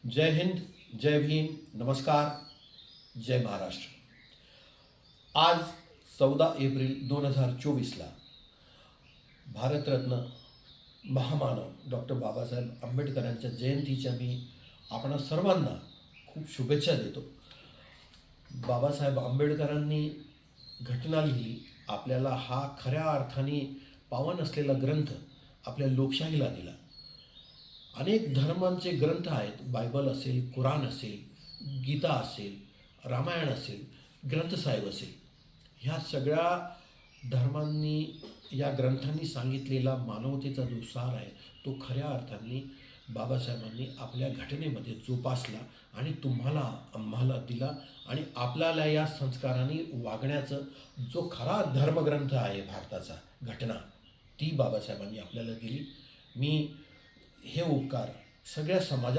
जय हिंद, जय भीम, नमस्कार, जय महाराष्ट्र. आज 14 एप्रिल 2024ला भारतरत्न महामानव डॉक्टर बाबासाहेब आंबेडकरांच्या जयंतीच्या मी आपणा सर्वांना खूप शुभेच्छा देतो. बाबासाहेब आंबेडकरांनी घटना लिहिली. आपल्याला हा खऱ्या अर्थाने पावन असलेला ग्रंथ आपल्या लोकशाहीला दिला. अनेक धर्मांचे ग्रंथ आहेत. बायबल असेल, कुराण असेल, गीता असेल, रामायण असेल, ग्रंथसाहेब असेल, ह्या सगळ्या धर्मांनी या ग्रंथांनी सांगितलेला मानवतेचा जो सार आहे तो खऱ्या अर्थाने बाबासाहेबांनी आपल्या घटनेमध्ये जोपासला आणि तुम्हाला आम्हाला दिला. आणि आपल्याला या संस्काराने वागण्याचं जो खरा धर्मग्रंथ आहे भारताचा घटना, ती बाबासाहेबांनी आपल्याला दिली. मी हे उपकार सगळ्या समाजावर